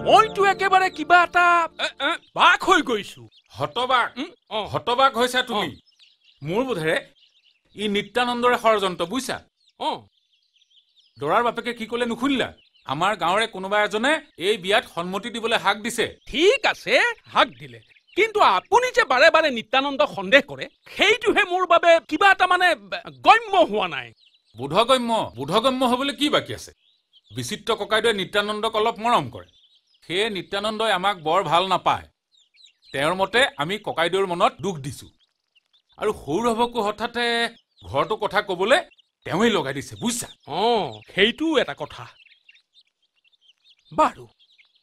মইতো একেবাৰে কিবা এটা বাক হৈ গৈছো। হতবাক হৈছা তুমি। মোৰ বোধেৰে ই নিত্যানন্দৰে ষড়যন্ত্ৰ বুজিছা। দৰাৰ বাপেকে কি ক'লে নুশুনিলা? আমাৰ গাঁৱৰে কোনোবা এজনে এই বিয়াত সন্মতি দিবলৈ হাক দিছে। ঠিক আছে, হাক দিলে, কিন্তু আপুনি যে বাৰে বাৰে নিত্যানন্দক সন্দেহ কৰে সেইটোহে মোৰ বাবে কিবা এটা মানে গম্য হোৱা নাই। বোধগম্য হ'বলৈ কি বাকী আছে? বিচিত্ৰ ককাইদেৱে নিত্যানন্দক অলপ মৰম কৰে, সেয়ে নিত্যানন্দই আমাক বৰ ভাল নাপায়। তেওঁৰ মতে আমি ককাইদেউৰ মনত দুখ দিছো, আৰু সৌৰভকো হঠাতে ঘৰটো কথা ক'বলৈ তেওঁই লগাই দিছে বুজিছা। সেইটোও এটা কথা। বাৰু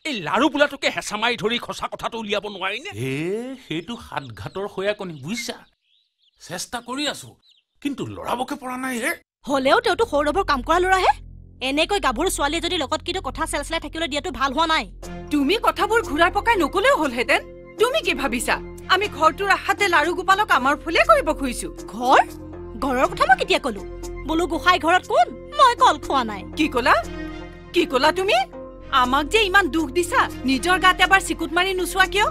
এই লাৰু বোলাটোকে হেঁচা মাৰি ধৰি সঁচা কথাটো উলিয়াব নোৱাৰিনে? সেইটো সাতঘাটৰ সৈয়াকনি বুজিছা। চেষ্টা কৰি আছো, কিন্তু লৰাবকে পৰা নাই হে। হলেও তেওঁতো সৌৰভৰ কাম কৰা লৰাহে। এনেকৈ গাভৰু ছোৱালীয়ে যদি লগত কিন্তু কথা চেলচেলাই থাকিবলৈ দিয়াটো ভাল হোৱা নাই। তুমি কথাবোৰ ঘূৰাই পকাই নকলেও হলহেঁতেন। তুমি কি ভাবিছা আমি ঘৰটোৰ আশাতে লাৰু গোপালক আমাৰ ফুলে কৰিব খুজিছো? ঘৰৰ কথা মই কেতিয়া কলো? বোলো গোসাঁই ঘৰত কোন, মই কল খোৱা নাই। কি কলা তুমি? আমাক যে ইমান দুখ দিছা, নিজৰ গাত এবাৰ চিকুট মাৰি নোচোৱা কিয়?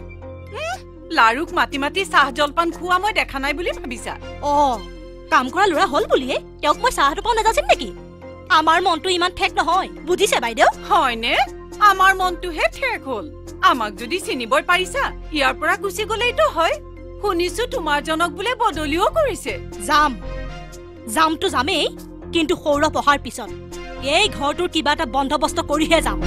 লাৰুক মাতি মাতি চাহ জলপান খোৱা মই দেখা নাই বুলি ভাবিছা? কাম কৰা ল'ৰা হল বুলিয়ে তেওঁক মই চাহটো পাওঁ নাযাচিম নেকি? আমাৰ মনটো ইমান ঠেক নহয়, বুজিছে বাইদেউ? হয়নে? আমাৰ মনটোহে ঠেক হল। আমাক যদি চিনিবই পাৰিছা, ইয়াৰ পৰা গুচি গলেইতো হয়। শুনিছো তোমাৰ জনক বোলে বদলিও কৰিছে। যামতো যামেই, কিন্তু সৌৰভ অহাৰ পিছত এই ঘৰটোৰ কিবা এটা বন্দোবস্ত কৰিহে যাম।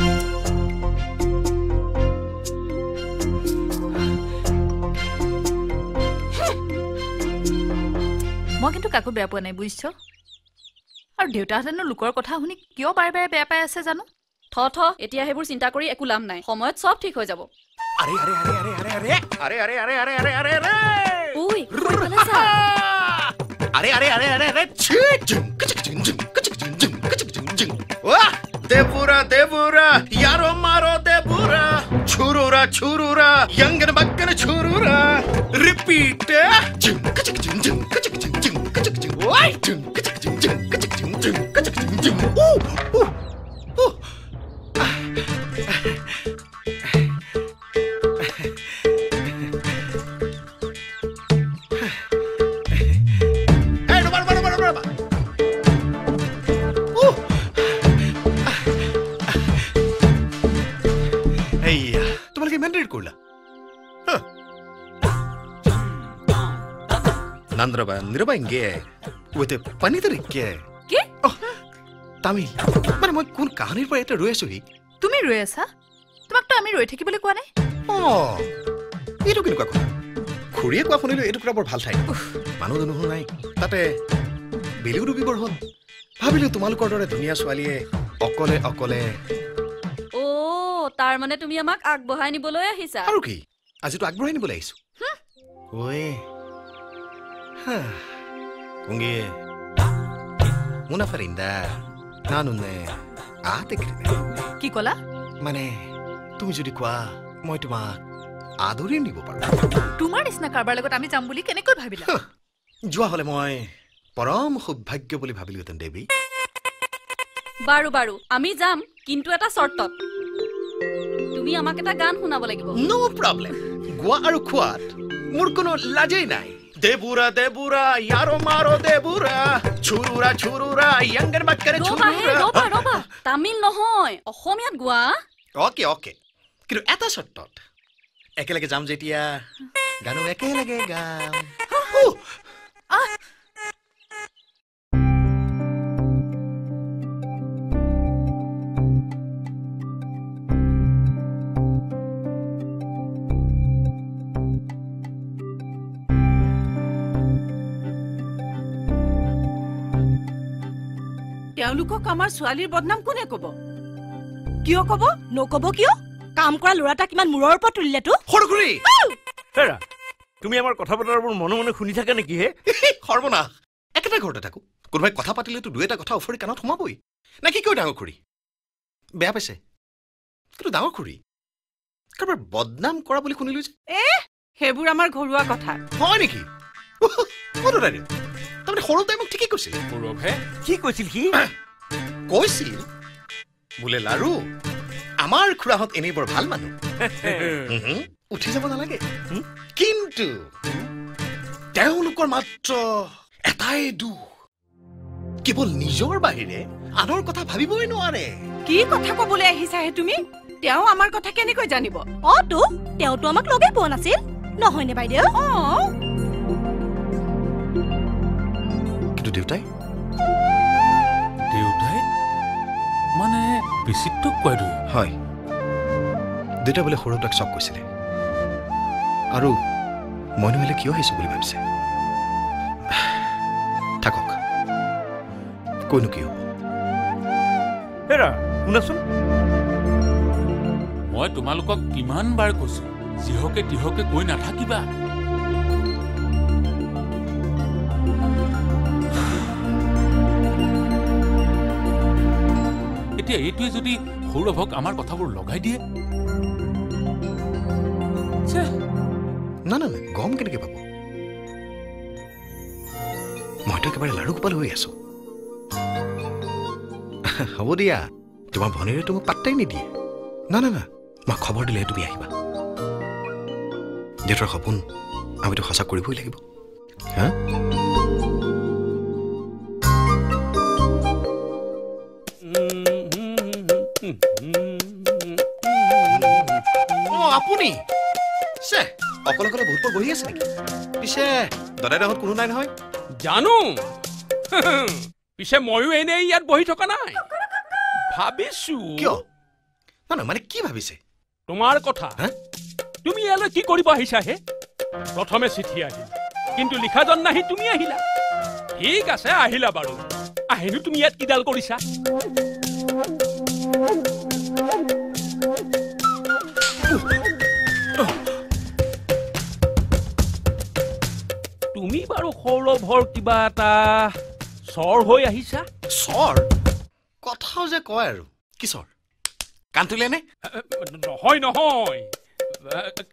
মই কিন্তু কাকো বেয়া পোৱা নাই বুজিছ। আৰু দেউতাহঁতেনো লোকৰ কথা শুনি কিয় বাৰে বাৰে বেয়া পাই আছে জানো? এতিয়া সেইবোৰ চিন্তা কৰি একো লাভ নাই, সময়ত চব ঠিক হৈ যাব। देवुरा यारो मारो देवुरा छुरुरा यंगन बक्कन छुरुरा रिपीट নিৰবা ইংগে ওতে পানী তৰিকে কি তামিল মানে মই কোন কাহিনীৰ পৰা এটা ৰৈ আছোহি। তুমি ৰৈ আছা? তোমাকতো আমি ৰৈ থাকিবলৈ কোৱা নাই। এইটো কেনেকুৱা কথা? খুৰীয়ে কোৱা শুনিলো এইটো বৰ ভাল ঠাই, মানুহ দুনুহ নাই, তাতে বেলিও ডুবিবৰ হ'ল। ভাবিলো তোমালোকৰ দৰে ধুনীয়া ছোৱালীয়ে অকলে অকলে। তাৰ মানে তুমি আমাক আগবঢ়াই নিবলৈ আহিছা? আৰু কি, আজিতো আগবঢ়াই নিবলৈ আহিছো। Unge una farinda nanune atekrine কি কলা? মানে তুমি যদি কোৱা মই তোমাক আদৰি নিব পাৰো। তোমাৰ নিচিনা কাৰবাৰ লগত আমি যাম বুলি কেনেকৈ ভাবিলা? যোৱা হলে মই পৰম সৌভাগ্য বুলি ভাবিলোহেঁতেন দেৱী। বাৰু আমি যাম, কিন্তু এটা চৰ্তত। তুমি আমাক এটা গান শুনাব লাগিব। নো প্ৰব্লেম। গোৱা আৰু খোৱাত মোৰ কোনো লাজেই নাই। দেবুৰা ইয়াৰো মাৰো দেবুৰা ছুৰুৰা ইয়াঙ্গাৰ বাক্কাৰে ছুৰুৰা। ৰবা তামিল নহয়, অসমীয়াত গোৱা। ওকে কিন্তু এটা শৰ্তত। একেলগে যাম যেতিয়া গানো একেলগে গাম। তেওঁলোকক আমাৰ ছোৱালীৰ বদনাম কোনে কব? কিয় কব? নকব কিয়? কাম কৰা ল'ৰাটা কিমান মূৰৰ ওপৰত তুলিলেতো। সৰগুৰি হেৰা, তুমি আমাৰ কথা বতৰাবোৰ মনে মনে শুনি থাকা নেকি হে? সৰ্বনাশ, একেটা ঘৰতে থাকো, কোনোবাই কথা পাতিলেতো দুই এটা কথা উফৰি কাণত সোমাবই। নে কি কয় ডাঙৰ খুৰী? বেয়া পাইছে? কিন্তু ডাঙৰ খুৰী কাৰোবাৰ বদনাম কৰা বুলি শুনিলো যে। সেইবোৰ আমাৰ ঘৰুৱা কথা। হয় নেকি? তাৰমানে সৰুতে মোক ঠিকেই কৈছিল। সৌৰভে কি কৈছিল? সি কৈছিল বোলে লাৰু আমাৰ খুৰাহঁত এনেই বৰ ভাল মানুহ উঠি যাব নালাগে কিন্তু তেওঁলোকৰ মাত্ৰ এটাই দুখ কেৱল নিজৰ বাহিৰে আনৰ কথা ভাবিবই নোৱাৰে কি কথা কবলৈ আহিছাহে তুমি তেওঁ আমাৰ কথা কেনেকৈ জানিব তো তেওঁতো আমাক লগেই পোৱা নাছিল নহয়নে বাইদেউ কিন্তু দেউতাই মানে বিচিত্ৰক কোৱাই হয় দেউতা বোলে সৰুতাক চক কৈছিলে আৰু মই নহলে কিয় আহিছো বুলি ভাবিছে থাকক কৈনো কি হ'ব হেৰা শুনাচোন মই তোমালোকক কিমান বাৰ কৈছো যিহকে তিহকে কৈ নাথাকিবা এতিয়া এইটোৱে যদি সৌৰভক আমাৰ কথাবোৰ লগাই দিয়ে না না না গম কেনেকে পাব মইতো একেবাৰে লাৰু গোপাল হৈ আছো হ'ব দিয়া তোমাৰ ভনীৰে মোক পাত্তাই নিদিয়ে না না না মই খবৰ দিলে তুমি আহিবা দেউতাৰ সপোন আমিতো সঁচা কৰিবই লাগিব হা আপুনি অকলে অকলে বহুত বহি আছে নেকি পিছে দাদাই ডাঙত কোনো নাই নহয় জানো পিছে ময়ো এনেই ইয়াত বহি থকা নাই ভাবিছো কিয় না মানে কি ভাবিছে তোমাৰ কথা তুমি ইয়ালৈ কি কৰিব আহিছা হে প্ৰথমে চিঠি আহিল কিন্তু লিখাজন নাহি তুমি আহিলা ঠিক আছে আহিলা বাৰু আহিনো তুমি ইয়াত কিডাল কৰিছা তুমি বাৰু সৌৰভৰ কিবা এটা চৰ হৈ আহিছা চৰ কথাও যে কয় আৰু কি চৰ কাণ তুলে নে নহয় নহয়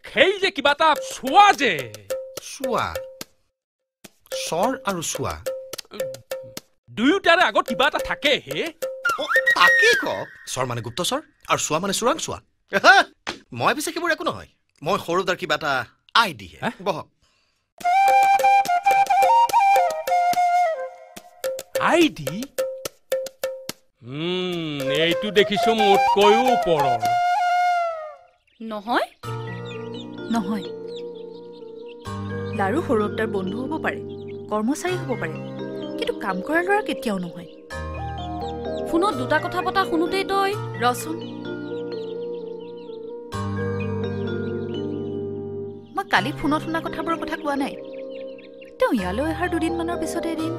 সেই যে কিবা এটা চোৱা যে চোৱা চৰ আৰু চোৱা দুয়োটাৰে আগত কিবা এটা থাকে হে তাকেই কওক চৰ মানে গুপ্তচৰ আৰু চোৱা মানে চোৰাং চোৱা মই পিছে সেইবোৰ একো নহয় মই সৰুদাৰ কিবা এটা আইডিহে বহক আইডি এইটো দেখিছো মোতকৈও ওপৰৰ নহয় নহয় লাৰু সৌৰভদাৰ বন্ধু হ'ব পাৰে কৰ্মচাৰী হ'ব পাৰে কিন্তু কাম কৰা ল'ৰা কেতিয়াও নহয় ফোনত দুটা কথা পতা শুনোতেই তই ৰচোন মই কালি ফোনত শুনা কথাবোৰৰ কথা কোৱা নাই তেওঁ ইয়ালৈ অহাৰ দুদিনমানৰ পিছতে এদিন